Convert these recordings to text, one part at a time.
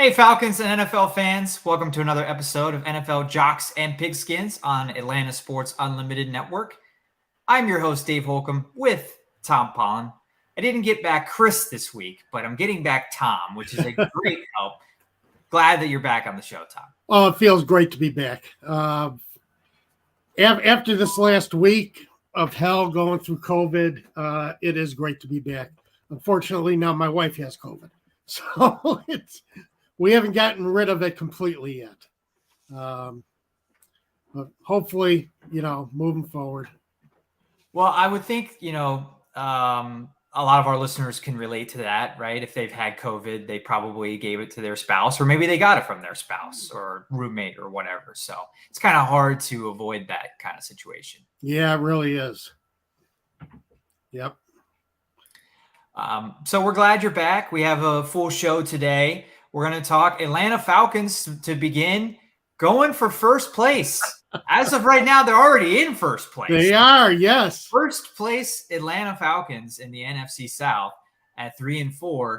Hey, Falcons and NFL fans. Welcome to another episode of NFL Jocks and Pigskins on Atlanta Sports Unlimited Network. I'm your host, Dave Holcomb, with Tom Pollen. I didn't get back Chris this week, but I'm getting back Tom, which is a great help. Glad that you're back on the show, Tom. Oh, it feels great to be back. After this last week of hell going through COVID, it is great to be back. Unfortunately, now my wife has COVID. So we haven't gotten rid of it completely yet. But hopefully, moving forward. Well, I would think, a lot of our listeners can relate to that, right? If they've had COVID, they probably gave it to their spouse, or maybe they got it from their spouse or roommate or whatever. So it's kind of hard to avoid that kind of situation. Yeah, it really is. Yep. So we're glad you're back. We have a full show today. We're going to talk Atlanta Falcons to begin, going for first place. As of right now, they're already in first place. They are, yes. First place Atlanta Falcons in the NFC South at 3-4.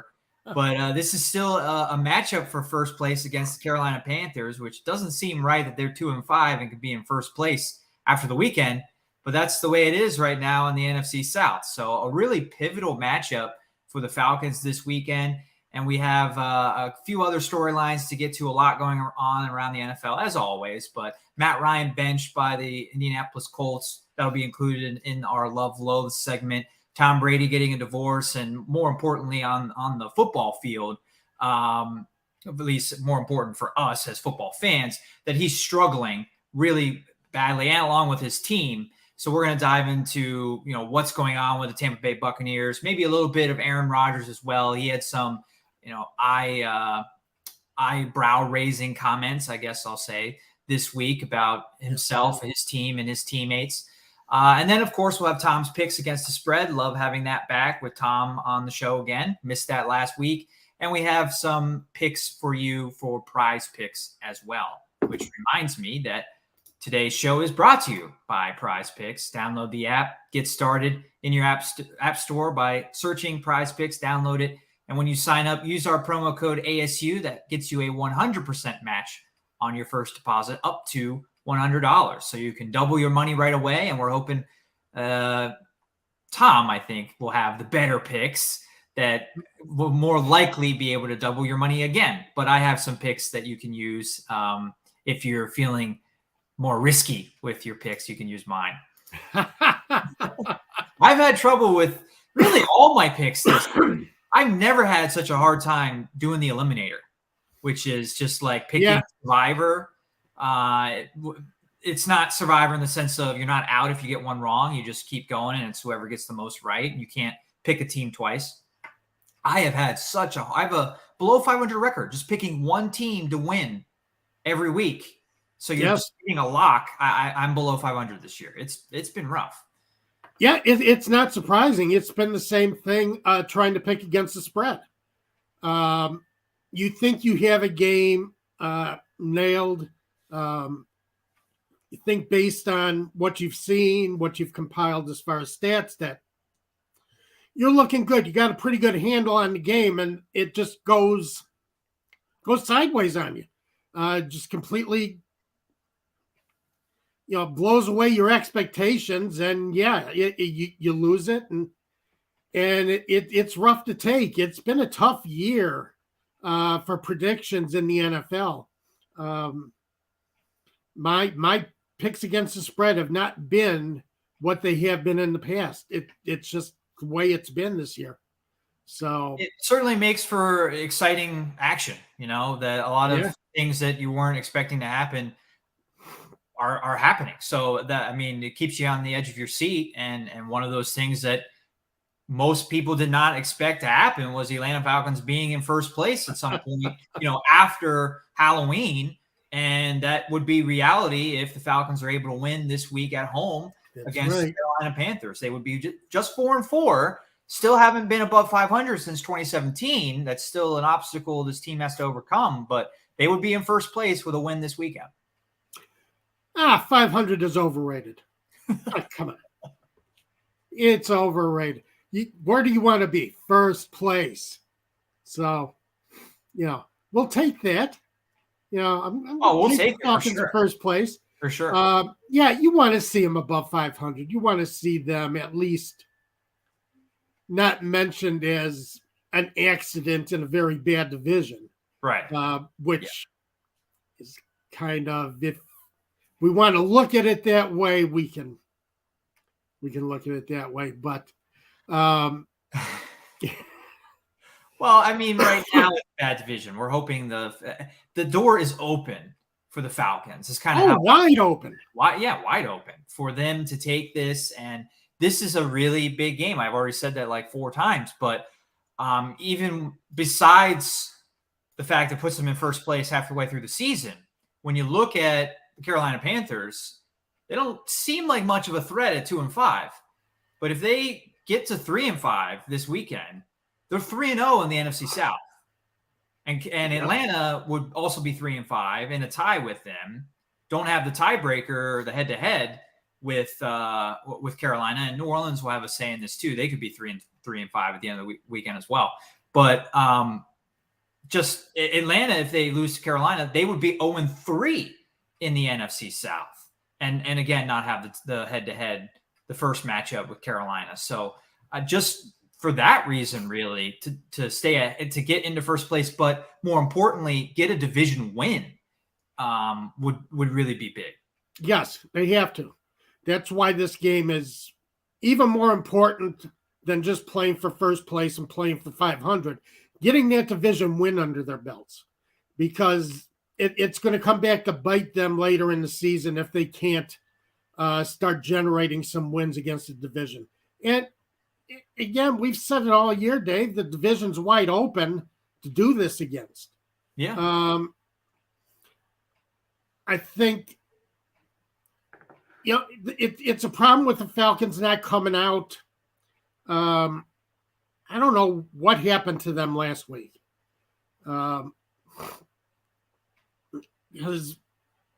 But this is still a matchup for first place against the Carolina Panthers, which doesn't seem right that they're 2-5 and could be in first place after the weekend. But that's the way it is right now in the NFC South. So a really pivotal matchup for the Falcons this weekend. And we have a few other storylines to get to, a lot going on around the NFL, as always. But Matt Ryan benched by the Indianapolis Colts. That'll be included in our Love Loathe segment. Tom Brady getting a divorce, and more importantly, on the football field, at least more important for us as football fans, that he's struggling really badly, and along with his team. So we're going to dive into, what's going on with the Tampa Bay Buccaneers, maybe a little bit of Aaron Rodgers as well. He had some, eyebrow-raising comments, I guess I'll say, this week about himself, his team, and his teammates. And then, of course, we'll have Tom's picks against the spread. Love having that back with Tom on the show again. Missed that last week. And we have some picks for you for prize picks as well, which reminds me that today's show is brought to you by Prize Picks. Download the app. Get started in your app store by searching Prize Picks. Download it. And when you sign up, use our promo code ASU. That gets you a 100% match on your first deposit up to $100. So you can double your money right away. And we're hoping Tom, I think, will have the better picks that will more likely be able to double your money again. But I have some picks that you can use if you're feeling more risky with your picks. You can use mine. I've had trouble with really all my picks this year. I've never had such a hard time doing the eliminator, which is just like picking Survivor. It's not Survivor in the sense of you're not out if you get one wrong. You just keep going, and it's whoever gets the most right. And you can't pick a team twice. I have a below 500 record, just picking one team to win every week. So you're just picking a lock. I'm below 500 this year. It's been rough. Yeah, it's not surprising. It's been the same thing trying to pick against the spread. You think you have a game nailed. You think based on what you've seen, what you've compiled as far as stats, that you're looking good. You got a pretty good handle on the game, and it just goes sideways on you. Just completely blows away your expectations, and you lose it, and it's rough to take. It's been a tough year for predictions in the NFL. My picks against the spread have not been what they have been in the past. It's just the way it's been this year. So it certainly makes for exciting action, that a lot of things that you weren't expecting to happen are happening. So it keeps you on the edge of your seat. And one of those things that most people did not expect to happen was the Atlanta Falcons being in first place at some point, after Halloween. And that would be reality if the Falcons are able to win this week at home against the Carolina Panthers. They would be just 4-4, still haven't been above 500 since 2017. That's still an obstacle this team has to overcome, but they would be in first place with a win this weekend. 500 is overrated. Come on. It's overrated. Where do you want to be? First place. So, we'll take that. I'm We'll take take the it for Falcons in sure. first place. For sure. You want to see them above 500. You want to see them at least not mentioned as an accident in a very bad division. Right. Which is kind of, if we want to look at it that way, we can look at it that way. But well, I mean, right now it's a bad division. We're hoping the door is open for the Falcons. It's kind of wide open. Wide open for them to take this. And this is a really big game. I've already said that like 4 times, but even besides the fact that puts them in first place halfway through the season, when you look at the Carolina Panthers, they don't seem like much of a threat at 2-5. But if they get to 3-5 this weekend, they're 3-0 in the NFC South. And Atlanta would also be 3-5 in a tie with them. Don't have the tiebreaker, the head-to-head with Carolina, and New Orleans will have a say in this too. They could be 3-5 at the end of the weekend as well. But just Atlanta, if they lose to Carolina, they would be 0-3 in the NFC South, and again not have the head-to-head, the first matchup with Carolina. So just for that reason, really, to get into first place, but more importantly, get a division win would really be big. Yes, they have to. That's why this game is even more important than just playing for first place and playing for 500. Getting that division win under their belts, because it's going to come back to bite them later in the season if they can't start generating some wins against the division. And again, we've said it all year, Dave, the division's wide open to do this against. Yeah. I think, it's a problem with the Falcons not coming out. I don't know what happened to them last week. Because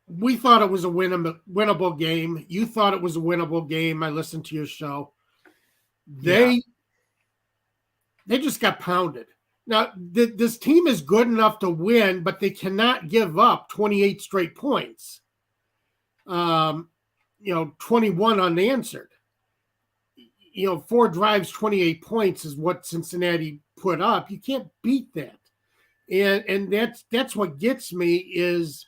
we thought it was a winnable game. You thought it was a winnable game. I listened to your show. They just got pounded. Now, this team is good enough to win, but they cannot give up 28 straight points. 21 unanswered. 4 drives, 28 points is what Cincinnati put up. You can't beat that. And that's what gets me is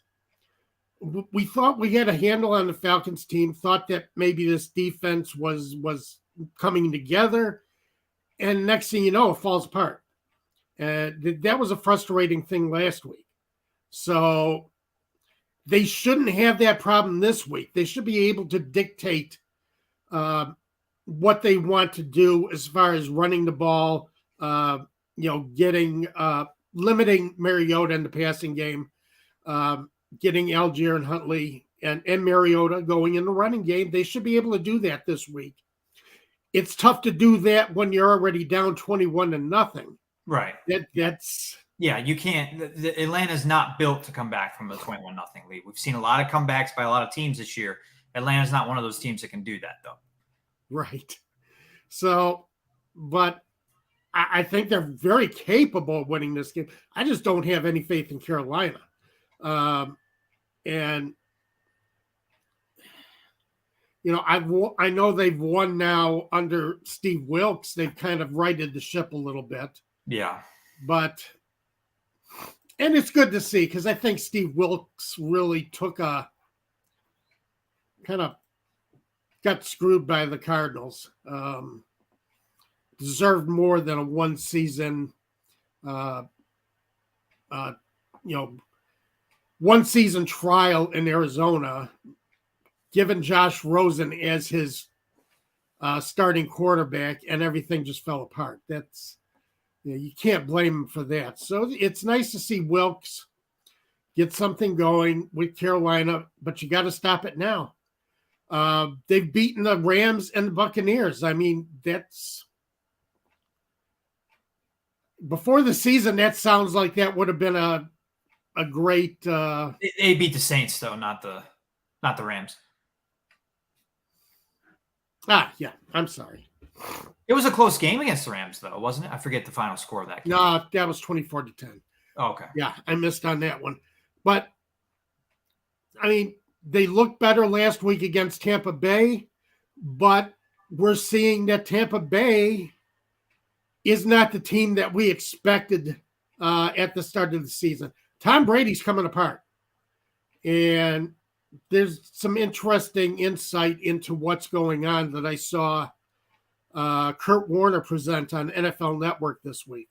we thought we had a handle on the Falcons team, thought that maybe this defense was coming together, and next thing you know, it falls apart. That was a frustrating thing last week. So they shouldn't have that problem this week. They should be able to dictate what they want to do as far as running the ball, limiting Mariota in the passing game, getting Algier and Huntley and Mariota going in the running game. They should be able to do that this week. It's tough to do that when you're already down 21-0. Right. You can't. Atlanta's not built to come back from a 21-0 lead. We've seen a lot of comebacks by a lot of teams this year. Atlanta's not one of those teams that can do that, though. Right. So, but I think they're very capable of winning this game. I just don't have any faith in Carolina. And, I know they've won now under Steve Wilkes. They've kind of righted the ship a little bit. Yeah. And it's good to see, because I think Steve Wilkes really took a kind of got screwed by the Cardinals. Deserved more than a one season trial in Arizona, given Josh Rosen as his starting quarterback, and everything just fell apart. You can't blame him for that. So it's nice to see Wilkes get something going with Carolina, but you got to stop it now. They've beaten the Rams and the Buccaneers. I mean, that's before the season. That sounds like that would have been a great. They beat the Saints though, not the Rams. Yeah. I'm sorry. It was a close game against the Rams, though, wasn't it? I forget the final score of that game. No, that was 24-10. Okay. Yeah, I missed on that one. But, I mean, they looked better last week against Tampa Bay, but we're seeing that Tampa Bay is not the team that we expected at the start of the season. Tom Brady's coming apart. And there's some interesting insight into what's going on that I saw Kurt Warner present on NFL Network this week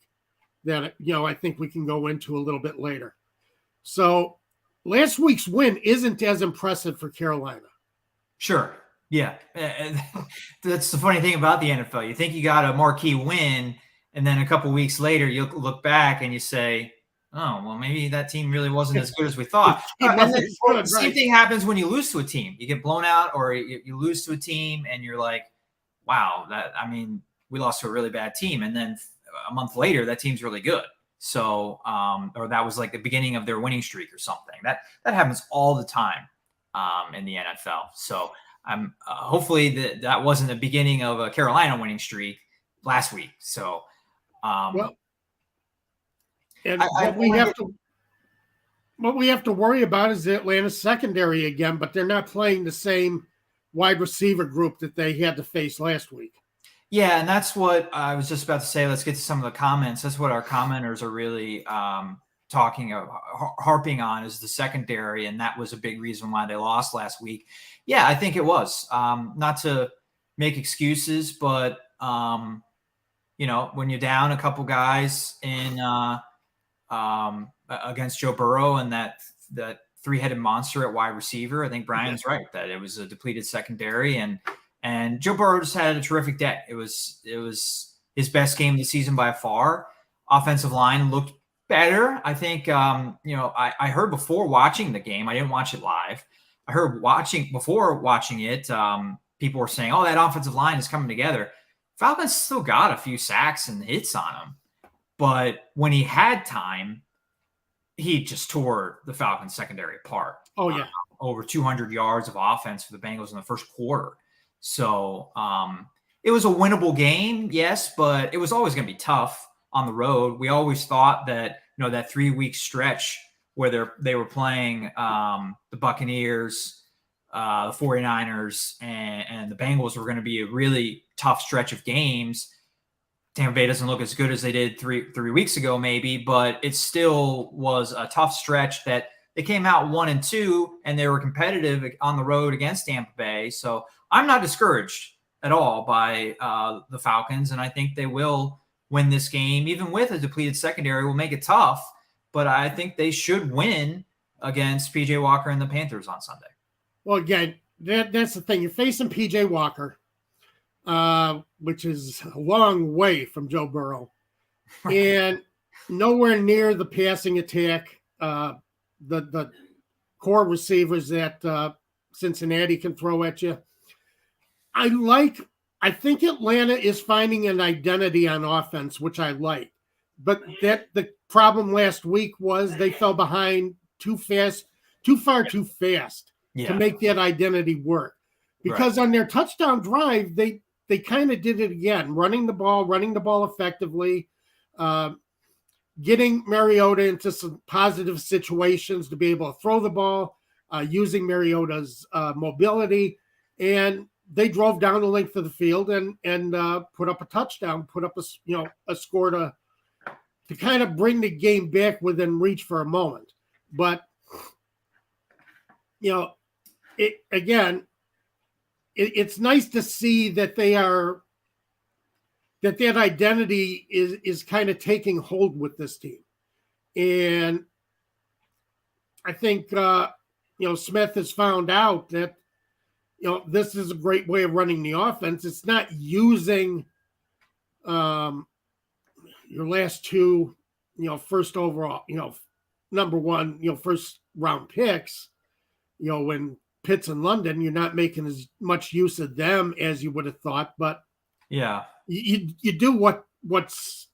that, I think we can go into a little bit later. So last week's win isn't as impressive for Carolina. Sure. Yeah. That's the funny thing about the NFL. You think you got a marquee win, and then a couple weeks later, you look back and you say, oh, well, maybe that team really wasn't as good as we thought. The same thing happens when you lose to a team. You get blown out, or you lose to a team and you're like, wow, we lost to a really bad team. And then a month later, that team's really good. So, or that was like the beginning of their winning streak or something. That happens all the time in the NFL. So hopefully that wasn't the beginning of a Carolina winning streak last week. So, what we have to worry about is the Atlanta secondary again, but they're not playing the same wide receiver group that they had to face last week. Yeah, and that's what I was just about to say. Let's get to some of the comments. That's what our commenters are really harping on, is the secondary, and that was a big reason why they lost last week. Yeah, I think it was. Not to make excuses, but when you're down a couple guys in against Joe Burrow and that three-headed monster at wide receiver, I think Brian's right that it was a depleted secondary, and Joe Burrow just had a terrific day. It was his best game of the season by far. Offensive line looked better. I think I heard before watching the game. I didn't watch it live. I heard before watching it. People were saying, "Oh, that offensive line is coming together." Falcons still got a few sacks and hits on him, but when he had time, he just tore the Falcons secondary apart. Oh yeah, over 200 yards of offense for the Bengals in the first quarter. So it was a winnable game, yes, but it was always going to be tough on the road. We always thought that that 3-week stretch where they were playing the Buccaneers, the 49ers, and the Bengals were going to be a really tough stretch of games. Tampa Bay doesn't look as good as they did three weeks ago, maybe, but it still was a tough stretch that they came out 1-2, and they were competitive on the road against Tampa Bay. So I'm not discouraged at all by the Falcons, and I think they will win this game, even with a depleted secondary. Will make it tough, but I think they should win against P.J. Walker and the Panthers on Sunday. Well, again, that's the thing. You're facing P.J. Walker, which is a long way from Joe Burrow, and nowhere near the passing attack. The core receivers that Cincinnati can throw at you. I think Atlanta is finding an identity on offense, which I like. But the problem last week was they fell behind too far too fast to make that identity work. Because on their touchdown drive, they kind of did it again, running the ball effectively, getting Mariota into some positive situations to be able to throw the ball, using Mariota's mobility, and they drove down the length of the field and put up a touchdown, put up a score to kind of bring the game back within reach for a moment. But it's nice to see that that identity is kind of taking hold with this team. And I think, Smith has found out that, this is a great way of running the offense. It's not using your last two, first overall, number one, first round picks, when Pitts and London, you're not making as much use of them as you would have thought, but yeah, you do what's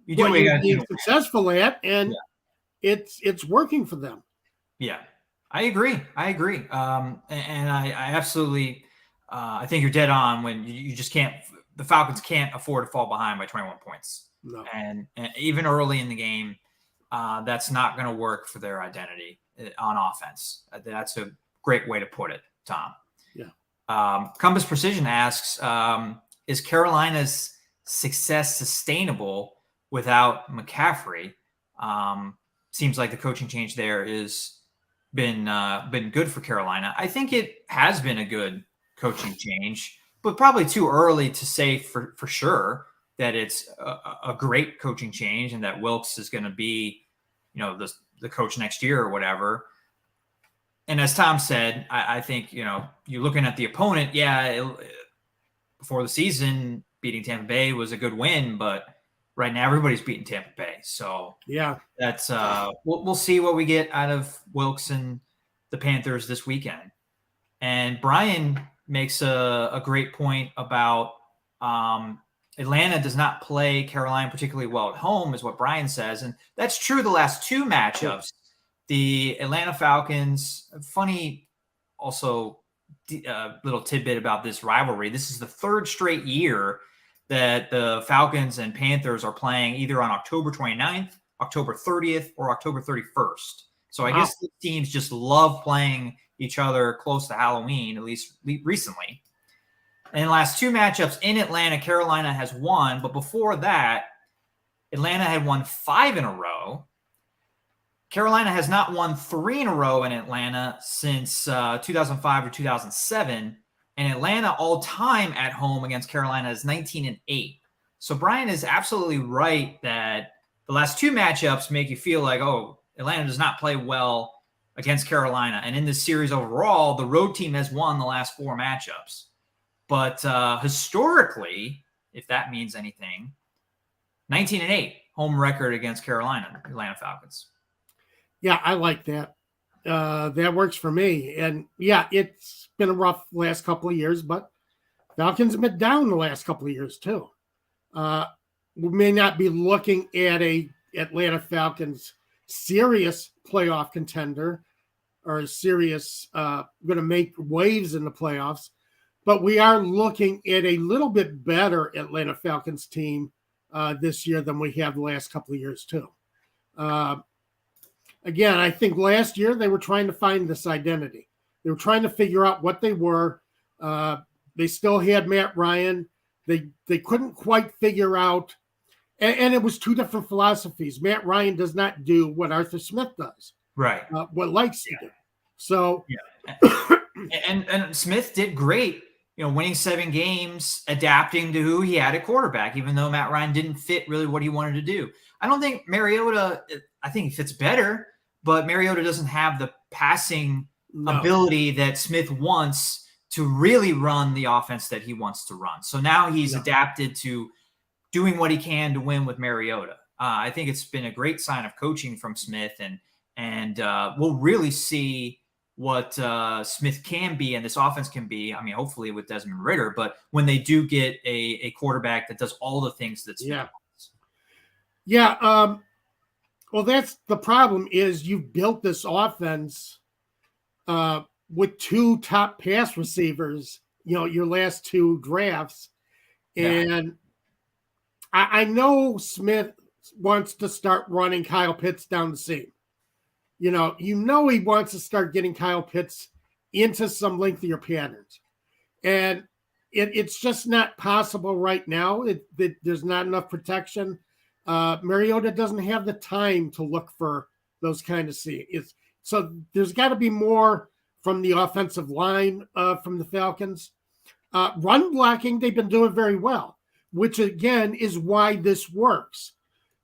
you're being successful at, and it's working for them. Yeah, I agree. And I absolutely, I think you're dead on when you just can't. The Falcons can't afford to fall behind by 21 points. No. And even early in the game, that's not going to work for their identity on offense. That's a great way to put it, Tom. Yeah. Compass Precision asks, is Carolina's success sustainable without McCaffrey? Seems like the coaching change there is been good for Carolina. I think it has been a good coaching change, but probably too early to say for sure that it's a great coaching change and that Wilkes is going to be, the coach next year or whatever. And as Tom said, I think, you're looking at the opponent. Yeah, before the season, beating Tampa Bay was a good win, but right now everybody's beating Tampa Bay. So yeah, that's we'll see what we get out of Wilkes and the Panthers this weekend. And Brian makes a great point about Atlanta does not play Carolina particularly well at home, is what Brian says. And that's true the last two matchups. The Atlanta Falcons, funny also little tidbit about this rivalry. This is the third straight year that the Falcons and Panthers are playing either on October 29th, October 30th, or October 31st. So I guess the teams just love playing each other close to Halloween, at least recently. And the last two matchups in Atlanta, Carolina has won. But before that, Atlanta had won 5 in a row. Carolina has not won 3 in a row in Atlanta since 2005 or 2007. And Atlanta all time at home against Carolina is 19-8. So Brian is absolutely right that the last two matchups make you feel like, oh, Atlanta does not play well against Carolina. And in this series overall, the road team has won the last 4 matchups. But historically, if that means anything, 19-8 home record against Carolina, Atlanta Falcons. Yeah, I like that. That works for me. And yeah, it's been a rough last couple of years, but Falcons have been down the last couple of years too. We may not be looking at a Atlanta Falcons serious playoff contender or a serious going to make waves in the playoffs, but we are looking at a little bit better Atlanta Falcons team this year than we have the last couple of years too. Again, I think last year they were trying to find this identity. They were trying to figure out what they were. They still had Matt Ryan. They couldn't quite figure out, and it was two different philosophies. Matt Ryan does not do what Arthur Smith does. Right. What likes to do. So and Smith did great, winning 7 games, adapting to who he had at quarterback, even though Matt Ryan didn't fit really what he wanted to do. I don't think Mariota, I think he fits better, but Mariota doesn't have the passing ability that Smith wants to really run the offense that he wants to run. So now he's adapted to doing what he can to win with Mariota. I think it's been a great sign of coaching from Smith, and we'll really see what Smith can be and this offense can be. I mean, hopefully with Desmond Ridder, but when they do get a quarterback that does all the things that Smith wants. Yeah. Well, that's the problem is you've built this offense with 2 top pass receivers, your last 2 drafts. And I know Smith wants to start running Kyle Pitts down the seam. He wants to start getting Kyle Pitts into some lengthier patterns. And it's just not possible right now. There's not enough protection. Mariota doesn't have the time to look for those kind of seams. So there's got to be more from the offensive line from the Falcons. Run blocking, they've been doing very well, which again is why this works.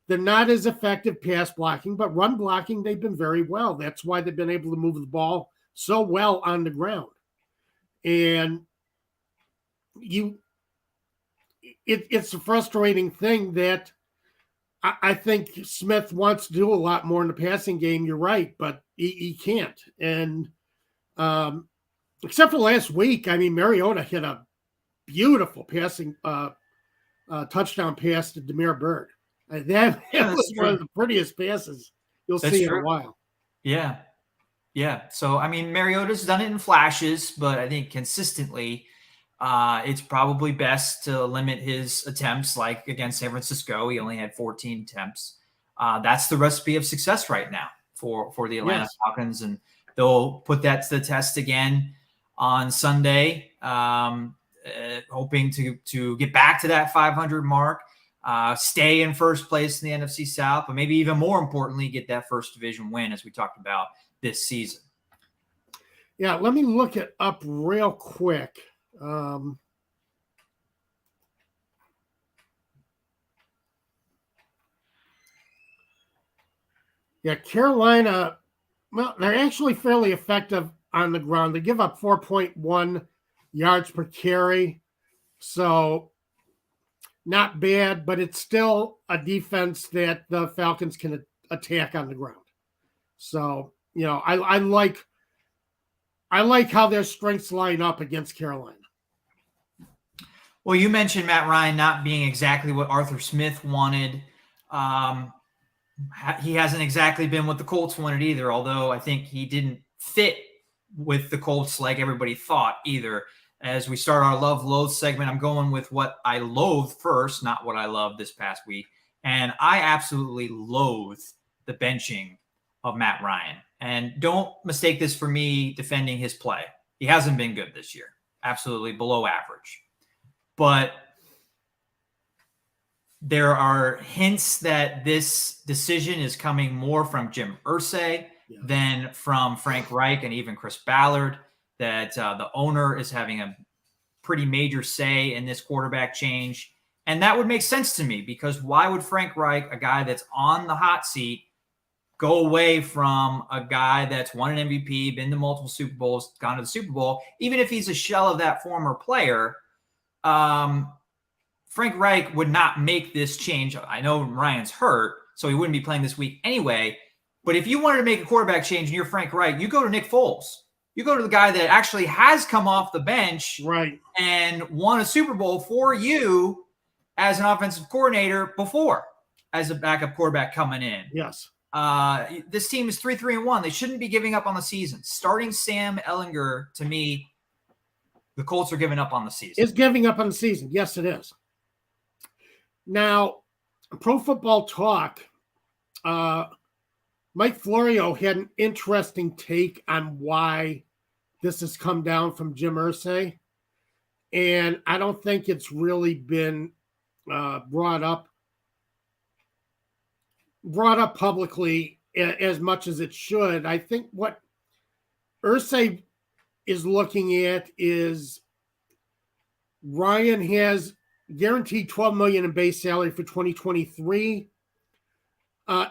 They're not as effective pass blocking, but run blocking, they've been very well. That's why they've been able to move the ball so well on the ground. And it's a frustrating thing that I think Smith wants to do a lot more in the passing game. You're right, but he can't. And except for last week, I mean, Mariota hit a beautiful passing touchdown pass to Demir Byrd. That was one of the prettiest passes you'll see in a while. Yeah. So, I mean, Mariota's done it in flashes, but I think consistently it's probably best to limit his attempts, like against San Francisco. He only had 14 attempts. That's the recipe of success right now for the Atlanta Yes. Falcons, and they'll put that to the test again on Sunday, hoping to get back to that 500 mark, stay in first place in the NFC South, but maybe even more importantly, get that first division win, as we talked about this season. Yeah, let me look it up real quick. Yeah, Carolina, well, they're actually fairly effective on the ground. They give up 4.1 yards per carry. So not bad, but it's still a defense that the Falcons can attack on the ground. So, I like how their strengths line up against Carolina. Well, you mentioned Matt Ryan not being exactly what Arthur Smith wanted. He hasn't exactly been what the Colts wanted either, although I think he didn't fit with the Colts like everybody thought either. As we start our love-loathe segment, I'm going with what I loathe first, not what I love this past week. And I absolutely loathe the benching of Matt Ryan. And don't mistake this for me defending his play. He hasn't been good this year. Absolutely below average. But there are hints that this decision is coming more from Jim Irsay than from Frank Reich and even Chris Ballard, that the owner is having a pretty major say in this quarterback change. And that would make sense to me, because why would Frank Reich, a guy that's on the hot seat, go away from a guy that's won an MVP, been to multiple Super Bowls, gone to the Super Bowl, even if he's a shell of that former player? Frank Reich would not make this change. I know Ryan's hurt, so he wouldn't be playing this week anyway. But if you wanted to make a quarterback change and you're Frank Reich, you go to Nick Foles. You go to the guy that actually has come off the bench and won a Super Bowl for you as an offensive coordinator before, as a backup quarterback coming in. Yes. This team is 3-3-1. They shouldn't be giving up on the season. Starting Sam Ehlinger, to me, the Colts are giving up on the season. It's giving up on the season. Yes, it is. Now, Pro Football Talk, Mike Florio had an interesting take on why this has come down from Jim Irsay. And I don't think it's really been brought up publicly as much as it should. I think what Irsay is looking at is Ryan has guaranteed $12 million in base salary for 2023.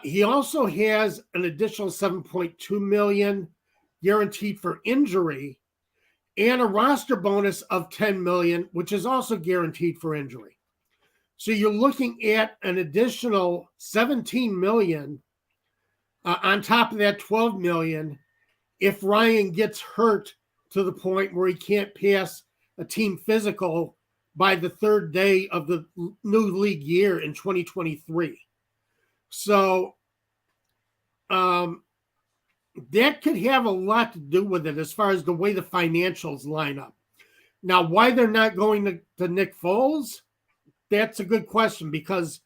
He also has an additional $7.2 million guaranteed for injury, and a roster bonus of $10 million, which is also guaranteed for injury. So you're looking at an additional $17 million on top of that $12 million if Ryan gets hurt to the point where he can't pass a team physical by the third day of the new league year in 2023. So that could have a lot to do with it as far as the way the financials line up. Now, why they're not going to Nick Foles, that's a good question, because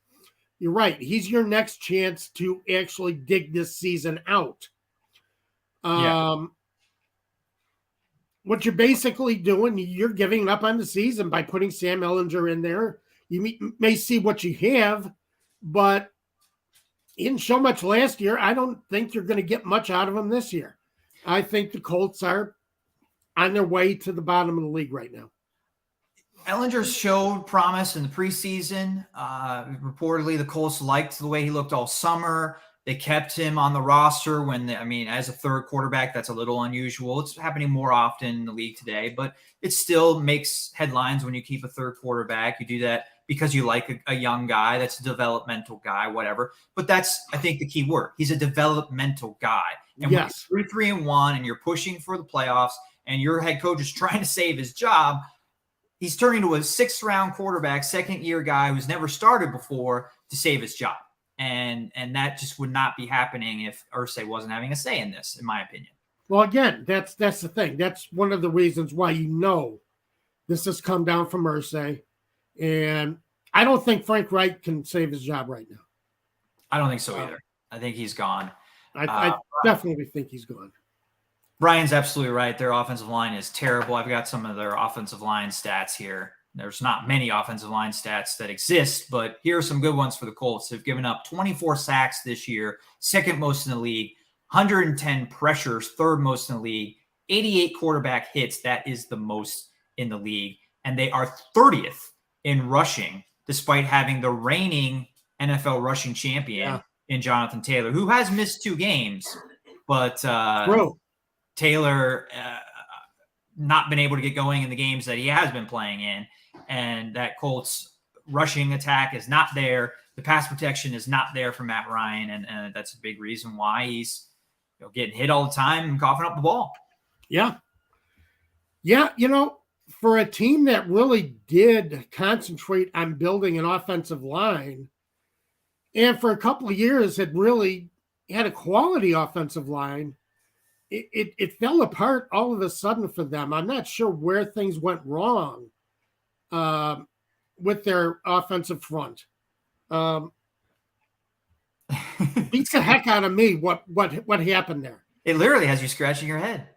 you're right. He's your next chance to actually dig this season out. What you're basically doing, you're giving up on the season by putting Sam Ehlinger in there. You may see what you have, but he didn't show much last year. I don't think you're going to get much out of him this year. I think the Colts are on their way to the bottom of the league right now. Ehlinger showed promise in the preseason. Reportedly, the Colts liked the way he looked all summer. They kept him on the roster as a third quarterback, that's a little unusual. It's happening more often in the league today, but it still makes headlines when you keep a third quarterback. You do that because you like a young guy, that's a developmental guy, whatever. But that's, I think, the key word. He's a developmental guy. And yes, when you're 3-3-1 and you're pushing for the playoffs and your head coach is trying to save his job, he's turning to a sixth-round quarterback, second-year guy who's never started before to save his job. And that just would not be happening if Irsay wasn't having a say in this, in my opinion. Well, again, that's the thing. That's one of the reasons why this has come down from Irsay. And I don't think Frank Reich can save his job right now. I don't think so either. I think he's gone. I definitely think he's gone. Brian's absolutely right. Their offensive line is terrible. I've got some of their offensive line stats here. There's not many offensive line stats that exist, but here are some good ones for the Colts. They've given up 24 sacks this year, second most in the league, 110 pressures, third most in the league, 88 quarterback hits. That is the most in the league. And they are 30th in rushing, despite having the reigning NFL rushing champion in Jonathan Taylor, who has missed 2 games, but Taylor not been able to get going in the games that he has been playing in. And that Colts rushing attack is not there. The pass protection is not there for Matt Ryan. And that's a big reason why he's getting hit all the time and coughing up the ball. Yeah. Yeah. For a team that really did concentrate on building an offensive line, and for a couple of years had really had a quality offensive line, it fell apart all of a sudden for them. I'm not sure where things went wrong with their offensive front. Beats the heck out of me what happened there. It literally has you scratching your head.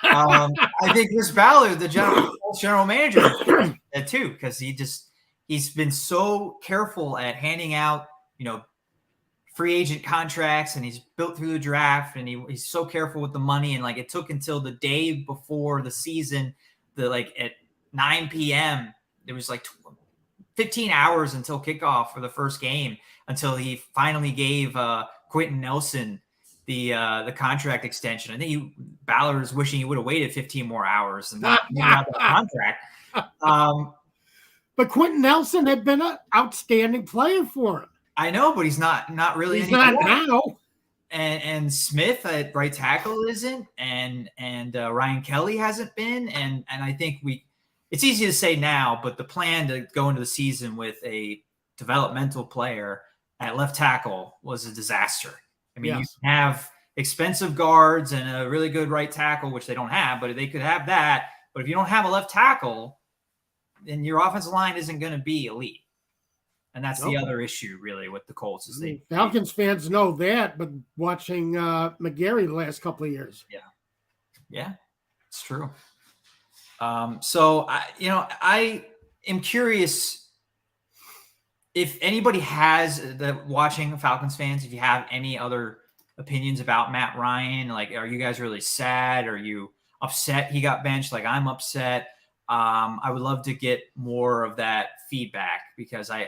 I think Chris Ballard, the general manager, too, because he's been so careful at handing out, free agent contracts, and he's built through the draft, and he's so careful with the money. And it took until the day before the season, at 9 p.m., there was 15 hours until kickoff for the first game until he finally gave Quentin Nelson the contract extension. I think Ballard is wishing he would have waited 15 more hours and not got the contract. But Quentin Nelson had been an outstanding player for him. I know, but he's not really. He's not now. And Smith at right tackle isn't, and Ryan Kelly hasn't been, and I think it's easy to say now, but the plan to go into the season with a developmental player at left tackle was a disaster. I mean, You can have expensive guards and a really good right tackle, which they don't have, but they could have that. But if you don't have a left tackle, then your offensive line isn't going to be elite. And that's the other issue, really, with the Colts. Falcons fans know that, but watching McGarry the last couple of years. Yeah, it's true. So, I am curious if anybody watching Falcons fans, if you have any other opinions about Matt Ryan, are you guys really sad? Are you upset he got benched? I'm upset. I would love to get more of that feedback because I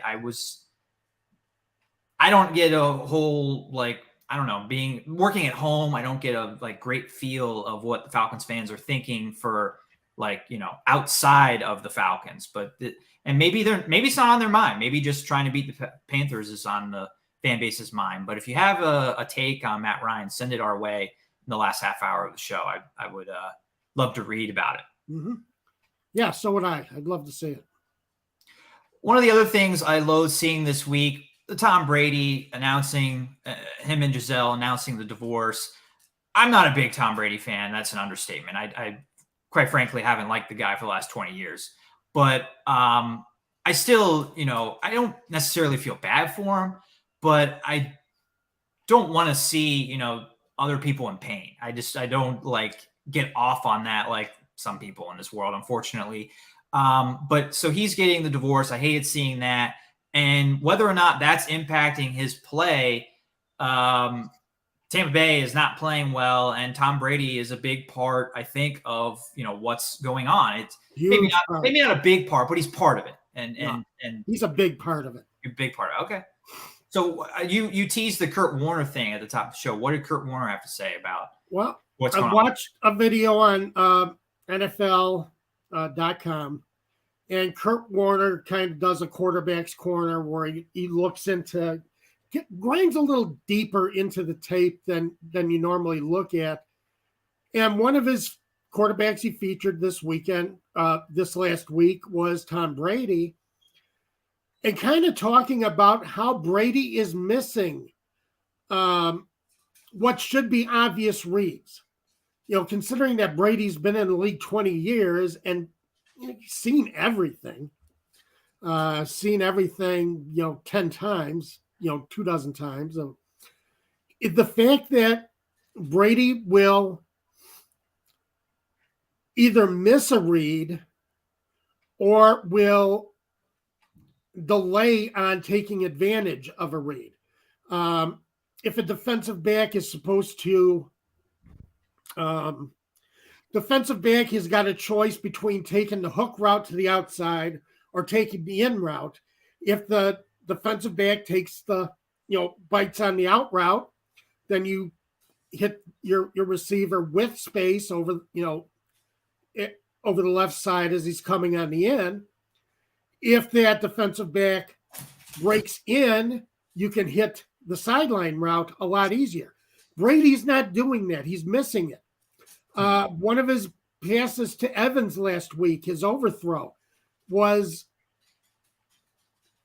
don't get a whole, working at home. I don't get a great feel of what the Falcons fans are thinking for outside of the Falcons, and maybe it's not on their mind. Maybe just trying to beat the Panthers is on the fan base's mind. But if you have a take on Matt Ryan, send it our way in the last half hour of the show. I would love to read about it. Mm-hmm. Yeah, so would I. I'd love to see it. One of the other things I loathe seeing this week, the Tom Brady announcing, him and Giselle announcing the divorce. I'm not a big Tom Brady fan. That's an understatement. I quite frankly haven't liked the guy for the last 20 years. But I still, I don't necessarily feel bad for him, but I don't want to see, other people in pain. I don't get off on that like some people in this world, unfortunately. But so he's getting the divorce. I hated seeing that. And whether or not that's impacting his play, Tampa Bay is not playing well, and Tom Brady is a big part, I think, of what's going on. It's maybe not a big part, but he's part of it, and he's a big part of it. A big part. Okay. So you teased the Kurt Warner thing at the top of the show. What did Kurt Warner have to say about what's going on? I watched a video on NFL.com, and Kurt Warner kind of does a quarterback's corner where he looks into. Grinds a little deeper into the tape than you normally look at. And one of his quarterbacks he featured this last week was Tom Brady, and kind of talking about how Brady is missing what should be obvious reads. Considering that Brady's been in the league 20 years and seen everything 10 times. 2 dozen times. So the fact that Brady will either miss a read or will delay on taking advantage of a read. If a defensive back is supposed to, defensive back has got a choice between taking the hook route to the outside or taking the in route. If the defensive back takes the, bites on the out route, then you hit your receiver with space over, over the left side as he's coming on the in. If that defensive back breaks in, you can hit the sideline route a lot easier. Brady's not doing that. He's missing it. One of his passes to Evans last week, his overthrow, was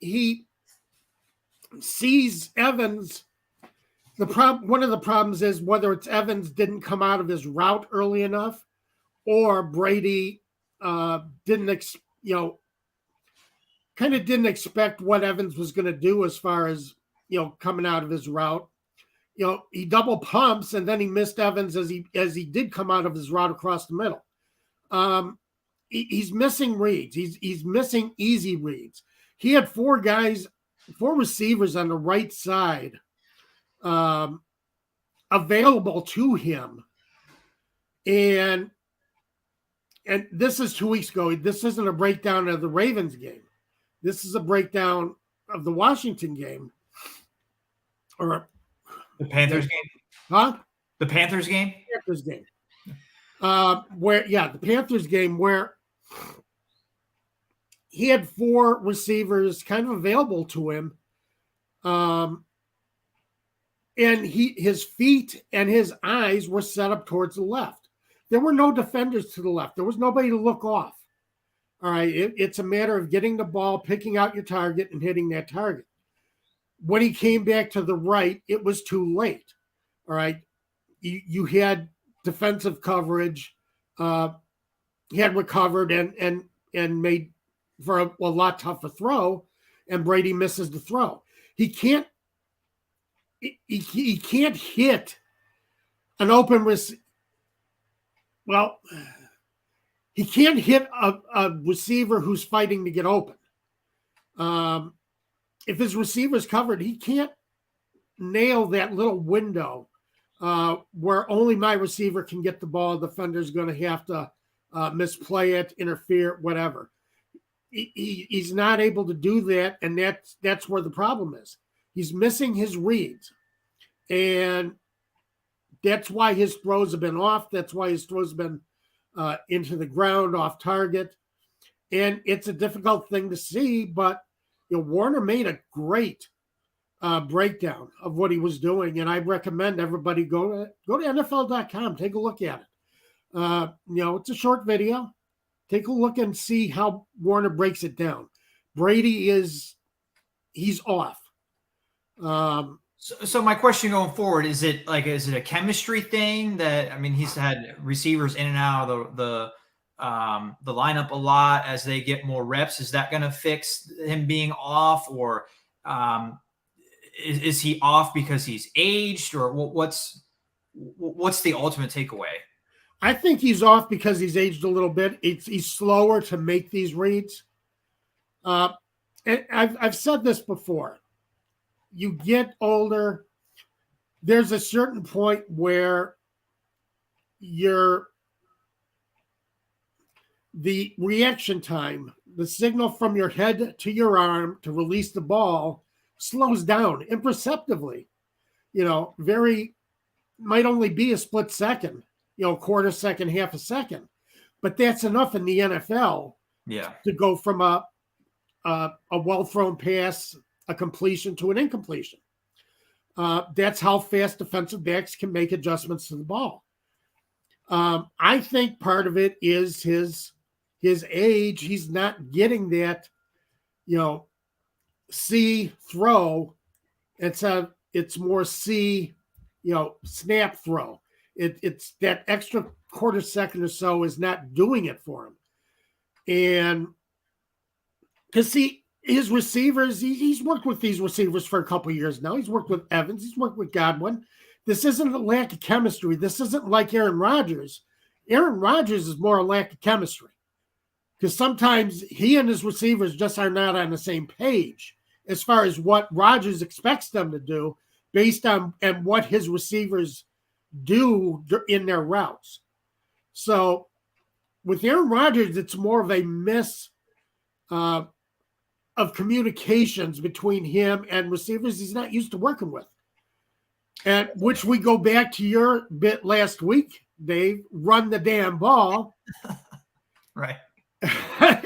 he sees Evans. One of the problems is whether it's Evans didn't come out of his route early enough, or Brady didn't expect what Evans was going to do as far as, coming out of his route. He double pumps and then he missed Evans as he did come out of his route across the middle. He's missing reads. He's missing easy reads. He had four receivers on the right side available to him. And this is 2 weeks ago. This isn't a breakdown of the Ravens game. This is a breakdown of the Washington game. Or the Panthers game? Huh? The Panthers game? Panthers game. The Panthers game where he had four receivers kind of available to him. And his feet and his eyes were set up towards the left. There were no defenders to the left. There was nobody to look off. All right. It's a matter of getting the ball, picking out your target, and hitting that target. When he came back to the right, it was too late. All right. You had defensive coverage. He had recovered and made for a lot tougher throw, and Brady misses the throw. He can't hit an open receiver. Well, he can't hit a receiver who's fighting to get open. If his receiver's covered, he can't nail that little window where only my receiver can get the ball. The defender's going to have to misplay it, interfere, whatever. He's not able to do that, and that's where the problem is. He's missing his reads, and that's why his throws have been off. That's why his throws have been into the ground, off target, and it's a difficult thing to see. But Warner made a great breakdown of what he was doing, and I recommend everybody go to NFL.com, take a look at it. It's a short video. Take a look and see how Warner breaks it down. Brady he's off. So my question going forward, is it a chemistry thing that, he's had receivers in and out of the lineup a lot as they get more reps? Is that going to fix him being off, or is he off because he's aged, or what's the ultimate takeaway? I think he's off because he's aged a little bit. He's slower to make these reads. And I've said this before. You get older, there's a certain point where the reaction time, the signal from your head to your arm to release the ball slows down imperceptibly. Might only be a split second, quarter second, half a second. But that's enough in the NFL to go from a well-thrown pass, a completion, to an incompletion. That's how fast defensive backs can make adjustments to the ball. I think part of it is his age. He's not getting that, C throw. It's more C, snap throw. It's that extra quarter second or so is not doing it for him. And because his receivers, he's worked with these receivers for a couple of years now. He's worked with Evans. He's worked with Godwin. This isn't a lack of chemistry. This isn't like Aaron Rodgers. Aaron Rodgers is more a lack of chemistry because sometimes he and his receivers just are not on the same page as far as what Rodgers expects them to do based on and what his receivers do in their routes. So with Aaron Rodgers, it's more of a miss of communications between him and receivers he's not used to working with. And which we go back to your bit last week, Dave, run the damn ball. Right.